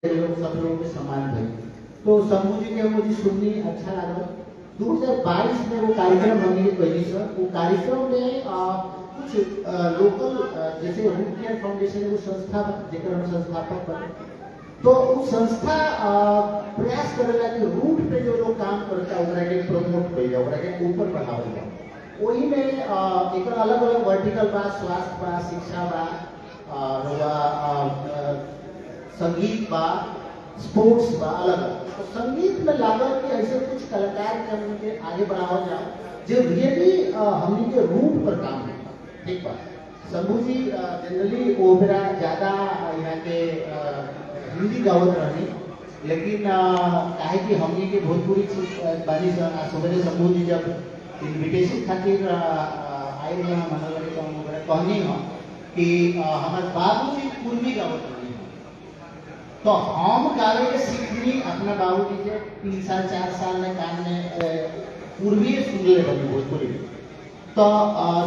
लोग सब लोगों के समान भाई। तो शंभू जी के मुझे सुननी अच्छा लगा। 2022 में वो कार्यक्रम हमने कैली सर। वो कार्यक्रम में कुछ लोकल जैसे रूट केयर फाउंडेशन वो संस्था जेकर हम संस्थापक बने। तो उस संस्था प्रयास करेला कि रूट पे जो लोग काम करता ओकरा के प्रमोट कइल ओकरा के ऊपर बढ़ावल जाए। वही में एक अलग अलग वर्टिकल बा, स्वास्थ्य बा, शिक्षा बा, संगीत बा, स्पोर्ट्स बा, अलग अलग। तो संगीत में लागल कि ऐसे कुछ कलाकार के हमके आगे बढ़ावल जाओ जो रियली हमनी के रूट पर काम करता। ठीक बा। शंभू जी जनरली ओपेरा ज्यादा यहाँ के हिंदी गावत रहनी, लेकिन काहे कि हमनी के भोजपुरी बानी सुबह शंभू जी जब इन्विटेशन खातिर आए मनोरंजन कहनी हो कि हमारे बाबू जी पूर्वी गावत रहनी। तो हम गावे के सीखनी अपना बाबू जी से 3 साल 4 साल में काम में पूर्वी सुन ले बनी भोजपुरी। तो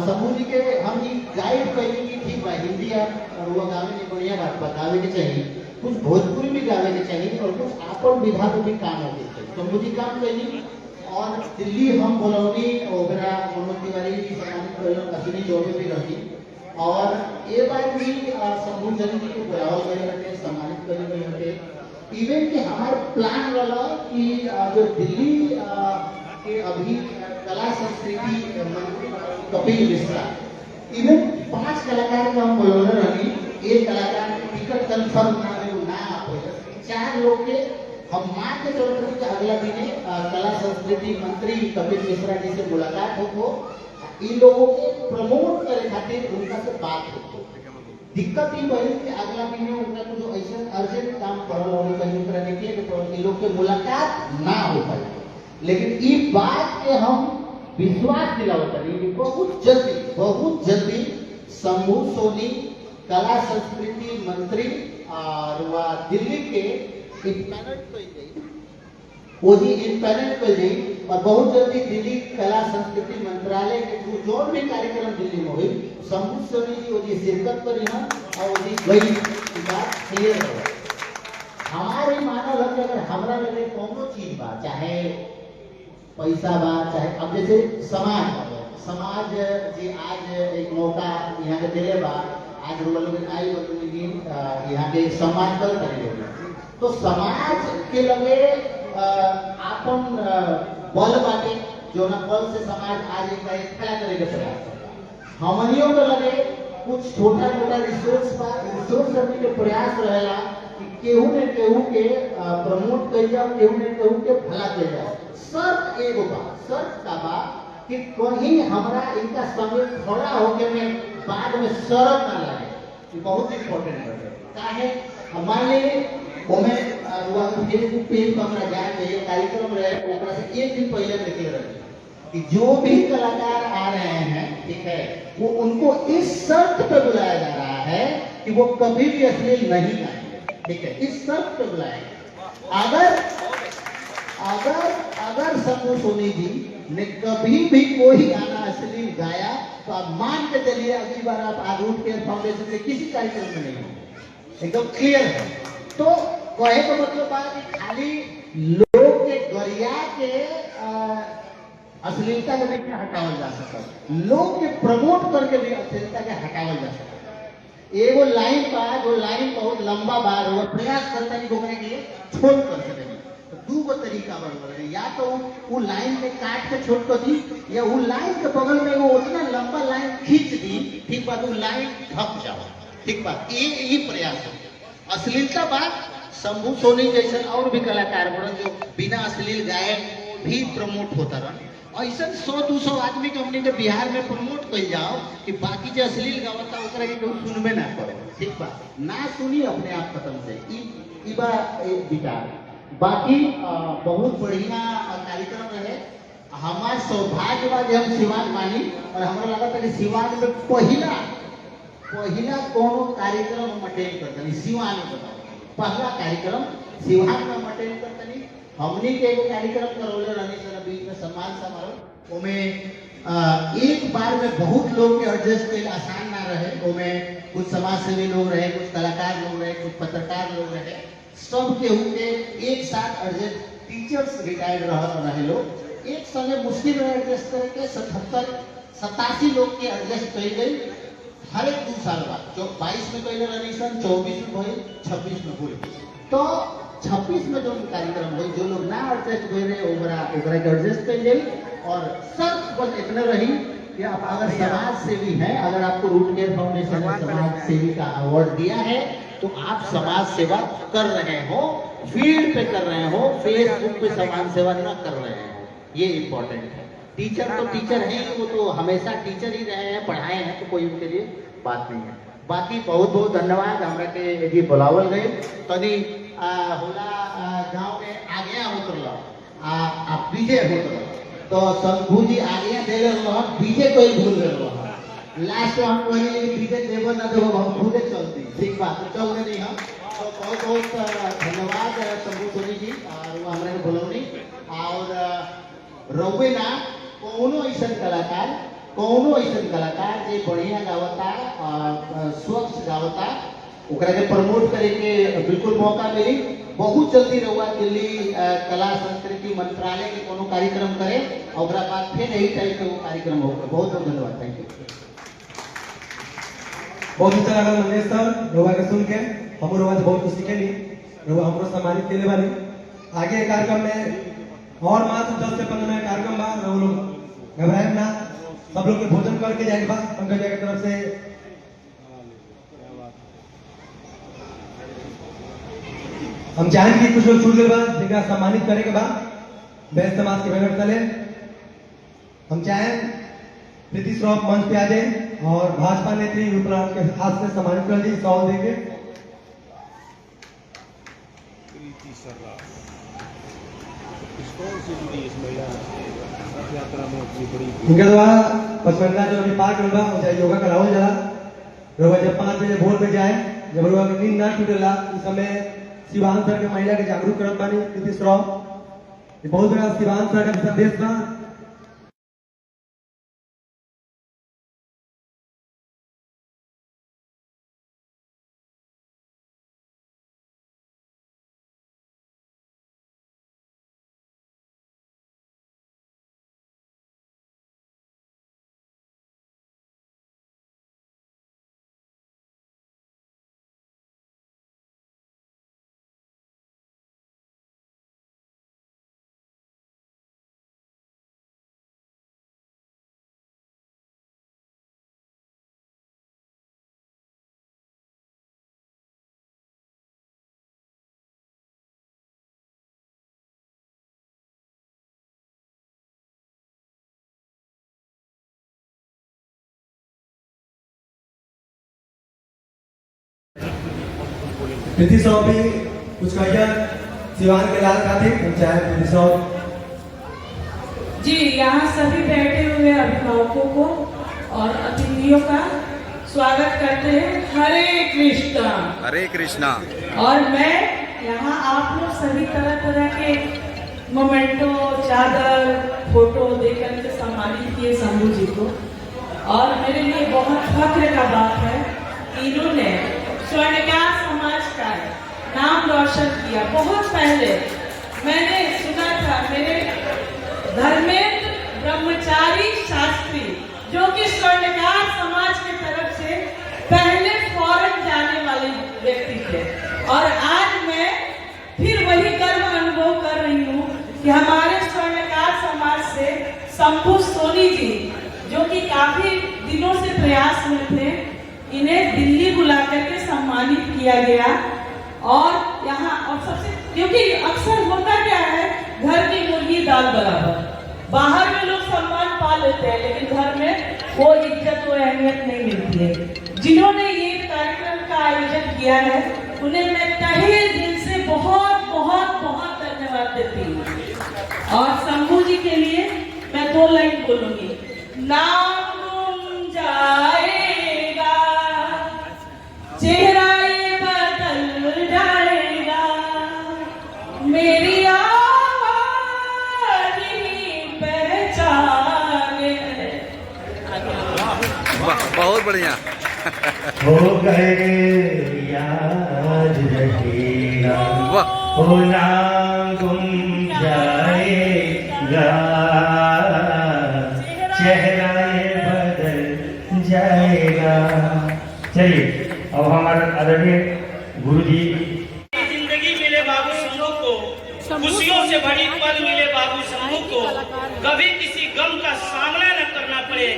शंभू जी के हम गाइड कहेंगे कि ठीक बा हिंदी आप और वो गावे में बढ़िया बात बतावे के चाहिए, कुछ भोजपुरी भी गावे के चाहिए और कुछ आपन विधा में भी काम होते चाहिए। शंभू जी काम कहेंगे और दिल्ली हम बोलौनी ओबरा मनोज तिवारी जी सम्मानित असली जोड़े भी रही और ये बार भी शंभू जी को बुलावल गए रहे, सम्मानित करे गए रहे। इवेंट के हमारे प्लान वाला कि जो दिल्ली के अभी कला संस्कृति मंत्री कपिल मिश्रा इवेंट 5 कलाकार का हम बोलौले रही। एक कलाकार के टिकट कंफर्म ना हो 4 लोग के हम मान के चल रहे कि अगला दिन कला संस्कृति मंत्री कपिल मिश्रा जी से मुलाकात हो, इन लोगों के प्रमोट करे खातिर उनका से बात हो। दिक्कत ये भइल कि अगला दिन उनका कुछ ऐसा अर्जेंट काम पड़ल और कहीं करने के लिए तो इन लोग के मुलाकात ना हो पाई। लेकिन ये बात के हम विश्वास दिलावत रही कि बहुत जल्दी शंभू सोनी कला संस्कृति मंत्री और दिल्ली के इम्पैनल कर गई और बहुत जल्दी दिल्ली कला संस्कृति मंत्रालय के जो भी कार्यक्रम दिल्ली में हुई शंभू सोनी जी वो शिरकत करी हम और गई बात क्लियर हो। हमारे मानव है कि अगर हमारा लगे कोनो चीज बा चाहे पैसा बा चाहे अब जैसे समाज जी आज एक मौका यहाँ के दिले बा, आज लोग आई यहाँ के सम्मान कर करेंगे। तो समाज के लगे आपन बल बाटे जो ना बल से समाज आज एक खड़ा करे के प्रयास करता। हमनियों के लगे कुछ छोटा मोटा रिसोर्स करने के प्रयास रहेला कि केहू ने केहू के प्रमोट कर जाओ, केहू ने केहू के भला कर जाओ। शर्त का बा कि कहीं हमरा इनका समय खड़ा होके में बाद में शर्त ना लगे। ये बहुत इंपॉर्टेंट है। काहे हमारे ओमे फेसबुक पेज पर हमरा जाए के कार्यक्रम रहे ओकरा से एक दिन पहले निकले रहे कि जो भी कलाकार आ रहे हैं ठीक है वो उनको इस शर्त पे बुलाया जा रहा है कि वो कभी भी अश्लील नहीं गाएंगे। ठीक है, इस शर्त पे बुलाएंगे। अगर शंभू सोनी जी ने कभी भी कोई गाना अश्लील गाया तो आप मान के चलिए अगली बार आप रूट केयर फाउंडेशन के किसी कार्यक्रम में नहीं होंगे। एकदम क्लियर है। तो कहे का मतलब बात कि खाली लोग के गरिया के अश्लीलता के नहीं हटावल जा सकता, लोग के प्रमोट करके भी अश्लीलता के हटावल जा सकता। एगो लाइन बा जो लाइन बहुत लंबा बार वो प्रयास करता है कि के छोड़ कर सके। तो 2 तरीका बन या तो वो लाइन में काट के छोड़ कर दी या वो लाइन के बगल में वो उतना लंबा लाइन खींच दी। ठीक बात, वो लाइन थक जाओ। ठीक बात, ये प्रयास है। अश्लीलता बात शंभू सोनी जैसे और भी कलाकार बड़न जो बिना अश्लील गाए भी प्रमोट होता रहा। ऐसा 100-200 आदमी के हमने बिहार में प्रमोट कर जाओ कि बाकी जो अश्लील गावता ओकरा के कोई सुनबे ना करे। ठीक बा, ना सुनी अपने आप खत्म से ई बा विचार। बाकी बहुत बढ़िया कार्यक्रम रहे। हमार सौभाग्य बा हम सिवान मानी और हमरा लगा था कि सिवान में पहला कोनो कार्यक्रम हम अटेंड करते सिवान में पहला कार्यक्रम सिवान में अटेंड करते। हमने के एक कार्यक्रम करौले रहने सर बीच में सम्मान समारोह ओमे एक बार में बहुत लोग के एडजस्ट के आसान ना रहे। ओमे कुछ समाज सेवी लोग रहे, कुछ कलाकार लोग रहे, कुछ पत्रकार लोग रहे। सब केहू के एक साथ एडजस्ट, टीचर्स रिटायर्ड रहे लोग एक संगे मुश्किल में एडजस्ट करके 77-87 लोग के एडजस्ट कर गई। हर एक 2 साल बाद जो 22 में कैले रही सन, 24 में भई, 26 में हुई। तो 26 में जो कार्यक्रम हुई, जो लोग ना एडजस्ट हुए रहे ओकरा के एडजस्ट कर गई। और शर्त बस इतने रही कि आप अगर समाज सेवी हैं, अगर आपको रूट केयर फाउंडेशन ने समाज सेवी का अवार्ड दिया है तो आप समाज सेवा कर रहे हो, फील्ड पे कर रहे हो, फेसबुक पे समाज सेवा न कर रहे हो, ये इम्पोर्टेंट है। टीचर तो टीचर हैं, वो तो हमेशा टीचर ही रहे हैं, पढ़ाए हैं, तो कोई उनके लिए बात नहीं है। बाकी बहुत बहुत धन्यवाद हमरा के जी बुलावल गए तनी होला गांव में आगे उतरल आप बीजे उतरल तो शंभू जी आगे दे बीजे कोई भूल गए लास्ट में हम बोले बीजे देव ना देव हम खुदे चलती ठीक बात तो चल नहीं हम तो बहुत बहुत धन्यवाद शंभू सोनी जी और वो हमारे बोलौनी और रउे ना कोनो ऐसा कलाकार जे बढ़िया गावता स्वच्छ गावता ओकरा के प्रमोट करे के बिल्कुल मौका मिली। बहुत जल्दी रहुआ दिल्ली कला संस्कृति मंत्रालय के कोनो कार्यक्रम करे और बाद फिर यही टाइप के वो कार्यक्रम होगा। बहुत बहुत धन्यवाद, थैंक यू। बहुत अच्छा लगा मंगेश सर रहुआ के सुन के, हम रहुआ से बहुत कुछ सीखेली, रहुआ हमको सम्मानित केले वाली। आगे कार्यक्रम में और मात्र 10 से 15 मिनट कार्यक्रम बा, रहुआ लोग घबराए ना, सब लोग के भोजन करके जाएंगे बा पंकज जी की तरफ से। हम चाहेंगे कि कुछ लोग छूट गए बा जिनका सम्मानित करे के बाद बेस्ट समाज के बैनर तले हम चाहें प्रीति श्रॉफ मंच पे आ जाए और भाजपा नेत्री उपरांत के हाथ से सम्मानित कर दी सवाल देंगे। इनके द्वारा पचमंदा जो अभी पार्क होगा चाहे योगा करावल जला रोज जब 5 बजे भोर में जाए जब रोज नींद ना टूटेला इस समय शिवान सर के महिला के जागरूक करत बानी प्रीति श्रॉफ बहुत बड़ा शिवान सर का संदेश बा। प्रीति श्रॉफ भी कुछ कहिए सिवान के लाल खातिर पंचायत प्रीति श्रॉफ जी। यहाँ सभी बैठे हुए अभिभावकों को और अतिथियों का स्वागत करते हैं। हरे कृष्णा। हरे कृष्णा। और मैं यहाँ आप लोग सभी तरह तरह के मोमेंटो, चादर, फोटो देकर के सम्मानित किए शंभू जी को। और मेरे लिए बहुत फख्र का बात है कि इन्होंने स्वर्णकार समाज का नाम रोशन किया। बहुत पहले मैंने सुना था मेरे धर्मेंद्र ब्रह्मचारी शास्त्री जो कि स्वर्णकार समाज की तरफ से पहले फॉरेन जाने वाले व्यक्ति थे। और आज मैं फिर वही गर्व अनुभव कर रही हूँ कि हमारे स्वर्णकार समाज से शंभू सोनी जी जो कि काफी दिनों से प्रयास में थे, इन्हें दिल्ली बुला करके सम्मानित किया गया। और यहाँ और सबसे क्योंकि अक्सर होता क्या है घर की मुर्गी दाल बराबर, बाहर में लोग सम्मान पा लेते हैं लेकिन घर में वो इज्जत वो अहमियत नहीं मिलती है। जिन्होंने ये कार्यक्रम का आयोजन किया है उन्हें मैं तहे दिल से बहुत बहुत बहुत धन्यवाद देती हूँ। और शंभू जी के लिए मैं 2 लाइन बोलूंगी। नाम गुम जाएगा, चेहरा ये बदल जाएगा, मेरी आवाज ही पहचाने। बहुत बढ़िया। हो गए याद रहेगा, हो ना गुम जाएगा, चेहरा ये बदल जाएगा। चलिए अब हमारे आदरणीय गुरु जी। जिंदगी मिले बाबू शंभू को, खुशियों से भरी पल मिले बाबू शंभू को, कभी किसी गम का सामना न करना पड़े,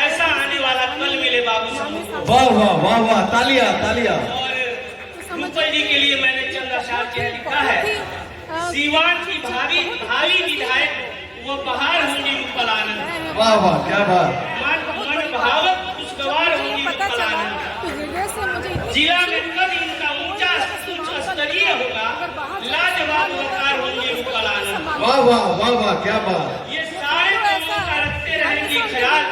ऐसा आने वाला कल मिले बाबू शंभू को। वाह वाह वाह वाह, तालियां तालियां। और रूपल जी के लिए मैंने चंद अशार के लिखा है, सीवान की भावी विधायक वो बहार होंगी रूपल आनंद। वाह वाह, क्या बात। मन भावक खुशगवार होंगी रूपल आनंद। जिला में कल इनका ऊंचा स्तरीय होगा, लाजवाब वकार होंगी रूपल आनंद। वाह वाह वाह वाह, क्या बात। ये सारे कामों का रखते रहेंगे ख्याल,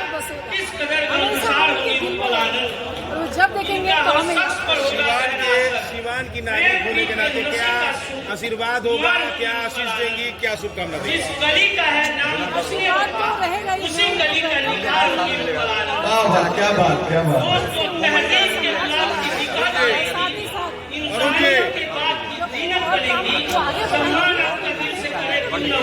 किस कदर अनुसार होगी रूपल आनंद। जब देखेंगे तो हमें शिवान की नागरिक होने के नाते क्या आशीर्वाद होगा, क्या आशीष देंगी, क्या शुभकामना देंगी? जिस गली का है नाम उसी गली का निखार होगी रूपल आनंद। वाह वाह, क्या बात क्या बात। दोस्तों, तहजीब के खिलाफ किसी का इंसानियत के बाद जीनत बनेगी, सम्मान आपका दिल से करे पुण्य और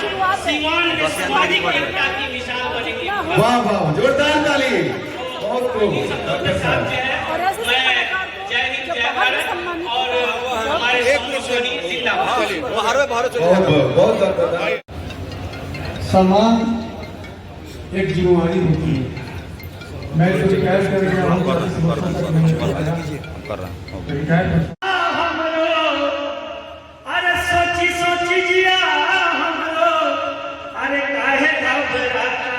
समाज, सीवान में सामाजिक एकता की मिसाल बनेगी। वाह वाह, जोरदार ताली। बहुत खूब। मैं जय हिंद जय भारत और हमारे सोनी जिंदाबाद। बहुत बहुत धन्यवाद। सम्मान एक जिम्मेवारी होती है। मैं जो रिटायर कर गया हूँ, अरे सोची सोची जिया हमरो, अरे काहे घबराता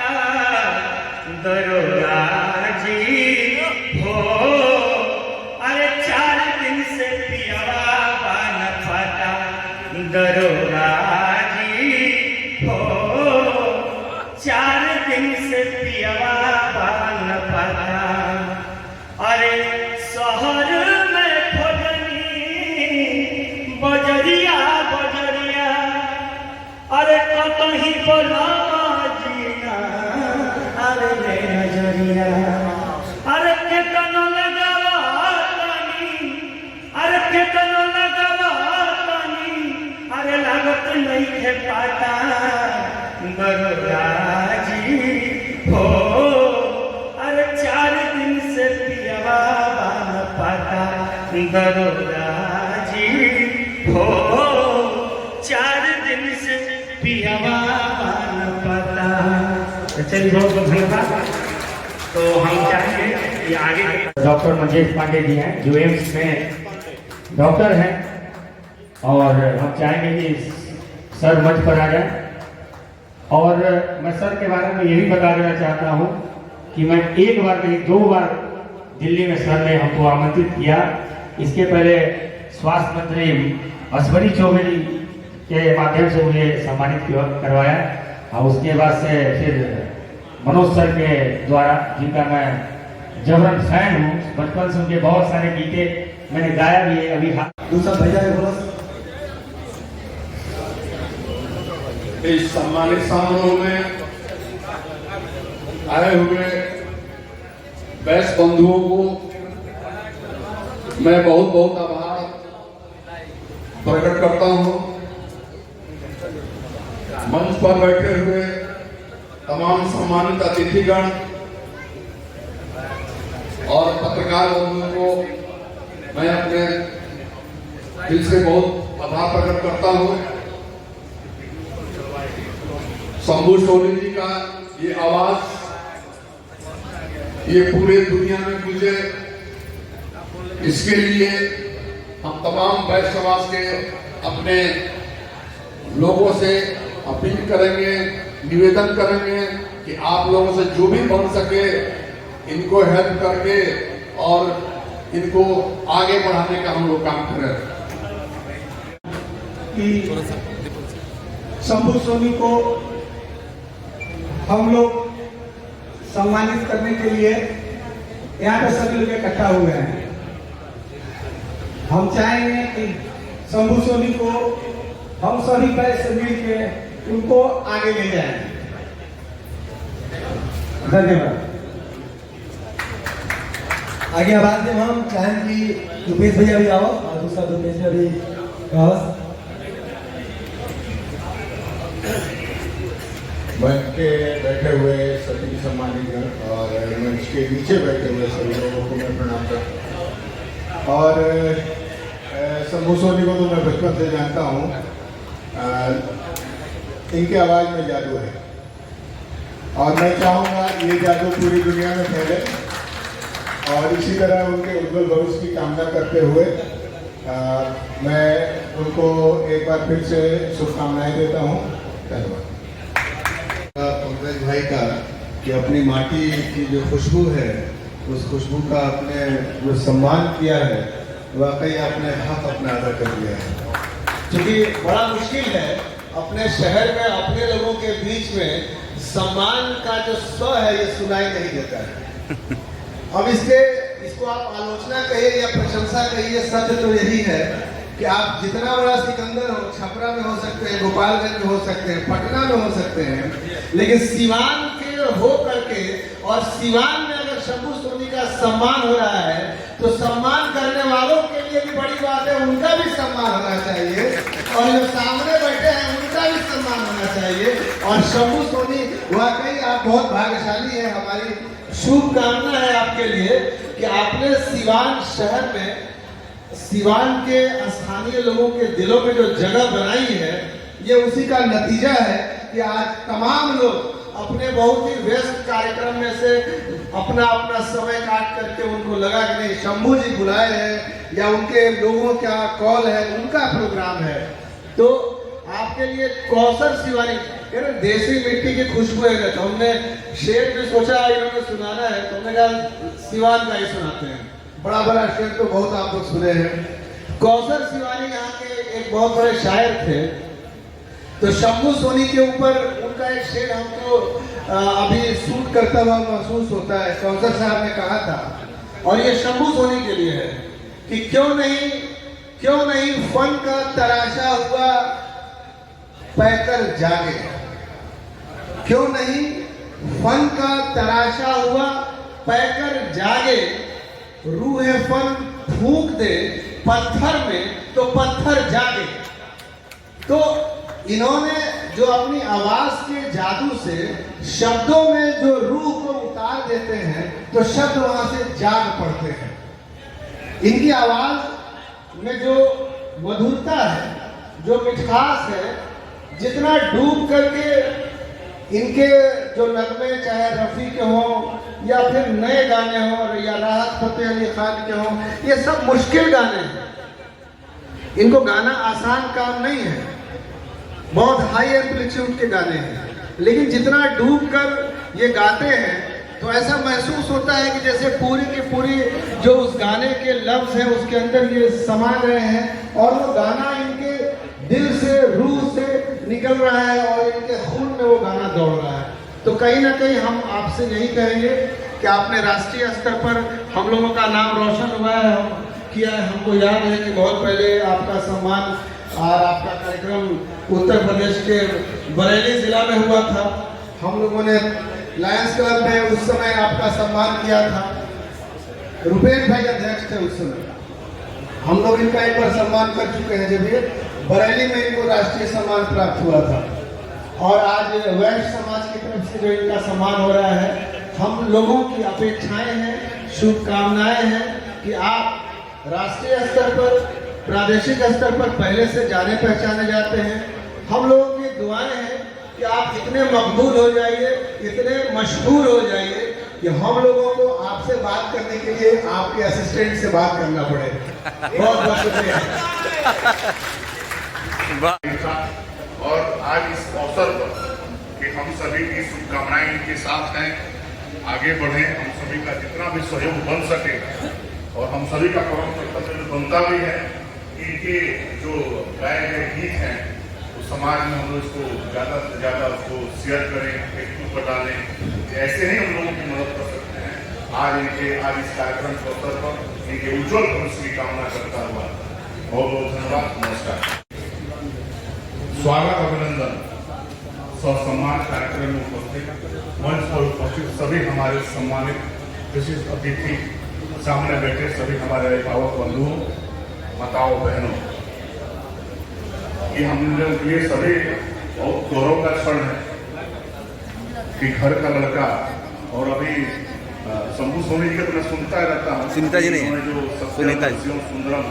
दरोगा जी हो, अरे 4 दिन से पियवा बान फटा दरोगा जी हो, 4 दिन से पियवा बान फटा। अरे शहर में खोजनी बजरिया बजरिया, अरे कतही बोला जीना, अरे ले नजरिया, अरे केतनो लगावा तानी, अरे केतनो लगावा तानी, अरे लागत नहीं है पाता दरोगा जी हो, अरे 4 दिन से पियवा बान पाता दरोगा जी हो, 4 दिन से पियवा बान पाता। चलिए बहुत बहुत धन्यवाद। तो हम चाहेंगे कि आगे डॉक्टर मंजेश पांडे जी हैं जो एम्स में डॉक्टर हैं, और हम चाहेंगे कि सर मंच पर आ जाए। और मैं सर के बारे में ये भी बता देना चाहता हूँ कि मैं एक बार नहीं 2 बार दिल्ली में सर ने हमको आमंत्रित किया। इसके पहले स्वास्थ्य मंत्री असवरी चौबे जी के माध्यम से मुझे सम्मानित करवाया, और उसके बाद से फिर मनोज सर के द्वारा, जिनका मैं जबरन फैन हूँ, बचपन से उनके बहुत सारे गीते मैंने गाया भी है। अभी दूसरा भैया है, बोलो। इस सम्मानित समारोह में आए हुए वैश्य बंधुओं को मैं बहुत बहुत आभार प्रकट करता हूं। मंच पर बैठे हुए तमाम सम्मानित अतिथिगण और पत्रकार बंधुओं को मैं अपने दिल से बहुत आभार प्रकट करता हूं। शंभू सोनी जी का ये आवाज ये पूरे दुनिया में गूंजे, इसके लिए हम तमाम वैश्य समाज के अपने लोगों से अपील करेंगे, निवेदन करेंगे कि आप लोगों से जो भी बन सके इनको हेल्प करके और इनको आगे बढ़ाने का हम लोग काम करें। शंभू सोनी को हम लोग सम्मानित करने के लिए यहाँ पे सभी लोग इकट्ठा हुए हैं। हम चाहेंगे कि शंभू सोनी को हम सभी वैश्य मिल के उनको आगे ले जाएं। धन्यवाद। आगे आवाज दें हम चाहें कि रुपेश भैया भी आओ और दूसरा रुपेश भैया भी आओ। मंच के बैठे हुए सभी सम्मानित और मंच के नीचे बैठे हुए सभी लोगों को मैं प्रणाम करता हूँ। और शंभू सोनी को तो मैं बचपन से जानता हूँ। इनके आवाज़ में जादू है और मैं चाहूँगा ये जादू पूरी दुनिया में फैले और इसी तरह उनके उज्जवल भविष्य की कामना करते हुए मैं उनको एक बार फिर से शुभकामनाएं देता हूँ। धन्यवाद। पंकज भाई का कि अपनी माटी की जो खुशबू है उस खुशबू का आपने जो सम्मान किया है वाकई आपने हक अपना अदा कर दिया है। क्योंकि बड़ा मुश्किल है अपने शहर में अपने लोगों के बीच में सम्मान का जो स्व है ये सुनाई नहीं देता है। अब इसको आप आलोचना कहिए या प्रशंसा कहिए, सच तो यही है कि आप जितना बड़ा सिकंदर हो, छपरा में हो सकते हैं, गोपालगंज में हो सकते हैं, पटना में हो सकते हैं, लेकिन सीवान के हो करके और सीवान में अगर शंभू सोनी का सम्मान हो रहा है तो सम्मान करने वालों के लिए भी बड़ी बात है, उनका भी सम्मान होना चाहिए और जो सामने बैठे हैं उनका भी सम्मान होना चाहिए। और शंभू सोनी वाकई आप बहुत भाग्यशाली हैं। हमारी शुभकामना है आपके लिए कि आपने सीवान शहर में सीवान के स्थानीय लोगों के दिलों में जो जगह बनाई है ये उसी का नतीजा है कि आज तमाम लोग अपने बहुत ही व्यस्त कार्यक्रम में से अपना अपना समय काट करके उनको लगा कि नहीं शंभू जी बुलाए हैं या उनके लोगों का कॉल है, उनका प्रोग्राम है। तो आपके लिए कौसर शिवानी देसी मिट्टी की खुशबू है। तो हमने शेर भी सोचा इन्होंने सुनाना है तो हमने कहा सिवान का ही सुनाते हैं। बड़ा बड़ा शेर तो बहुत आप लोग सुने हैं। कौसर शिवानी यहाँ के एक बहुत बड़े शायर थे। तो शंभू सोनी के ऊपर उनका एक शेर हमको अभी शूट करता हुआ महसूस होता है। कौसर साहब ने कहा था और ये शंभू सोनी के लिए है कि क्यों नहीं फन का तराशा हुआ पैकर जागे, क्यों नहीं फन का तराशा हुआ पैकर जागे, रूह फन फूंक दे पत्थर में तो पत्थर जागे। तो इन्होंने जो अपनी आवाज के जादू से शब्दों में जो रूह को उतार देते हैं तो शब्द वहां से जाग पड़ते हैं। इनकी आवाज में जो मधुरता है, जो मिठास है, जितना डूब करके इनके जो नगमे चाहे रफी के हों या फिर नए गाने हों या राहत फतेह अली खान के हों, ये सब मुश्किल गाने हैं। इनको गाना आसान काम नहीं है, बहुत हाई एम्पलीट्यूड के गाने हैं, लेकिन जितना डूब कर ये गाते हैं तो ऐसा महसूस होता है कि जैसे पूरी की पूरी जो उस गाने के लफ्ज हैं उसके अंदर ये समा गए हैं और वो गाना इनके दिल से रूह से निकल रहा है और इनके खून में वो गाना दौड़ रहा है। तो कहीं ना कहीं हम आपसे यही कहेंगे कि आपने राष्ट्रीय स्तर पर हम लोगों का नाम रोशन हुआ है, किया है। हमको याद है कि बहुत पहले आपका सम्मान और आपका कार्यक्रम उत्तर प्रदेश के बरेली जिला में हुआ था। हम लोगों ने लायंस क्लब में उस समय आपका सम्मान किया था। रुपेश भाई अध्यक्ष थे उस समय। हम लोग इनका एक बार सम्मान कर चुके हैं जब ये बरेली में इनको राष्ट्रीय सम्मान प्राप्त हुआ था। और आज वैश्य समाज की तरफ से जो इनका सम्मान हो रहा है, हम लोगों की अपेक्षाएं हैं, शुभकामनाएं हैं कि आप राष्ट्रीय स्तर पर, प्रादेशिक स्तर पर पहले से जाने पहचाने जाते हैं। हम लोगों की दुआएं हैं कि आप इतने मकबूल हो जाइए, इतने मशहूर हो जाइए कि हम लोगों को आपसे बात करने के लिए आपके असिस्टेंट से बात करना पड़े। बहुत बहुत शुक्रिया। और आज इस अवसर पर कि हम सभी की शुभकामनाएं इनके साथ हैं, आगे बढ़े, हम सभी का जितना भी सहयोग बन सके और हम सभी का परम कर्तव्य बनता भी है कि इनके जो गाए गए गीत हैं तो समाज में हम लोग इसको ज़्यादा से ज़्यादा उसको शेयर करें, फेसबुक पर डालें। ऐसे ही हम लोगों की मदद कर सकते हैं। आज इस कार्यक्रम के अवसर पर इनके उज्ज्वल भविष्य की कामना करता हुआ बहुत बहुत धन्यवाद। नमस्कार। स्वागत, अभिनंदन, सम्मान कार्यक्रम में उपस्थित मंच पर उपस्थित सभी हमारे सम्मानित विशिष्ट अतिथि सामने बैठे सभी हमारे अभिभावक बंधुओं, माताओं, बहनों, कि हम लोग ये सभी बहुत गौरव का क्षण है कि घर का लड़का, और अभी शंभू सोनी जी का तो मैं सुनता रहता हूँ, सुनीता जी नहीं है, जो सुनीता जी। सुंदरम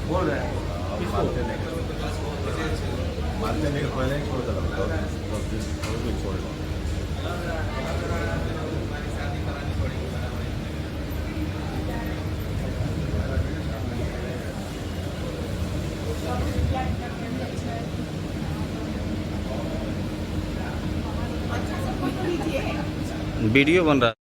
बोल रहे हैं मानते नहीं के पहले ही छोड़ देना, 10 दिन छोड़ दो। वीडियो बन रहा है।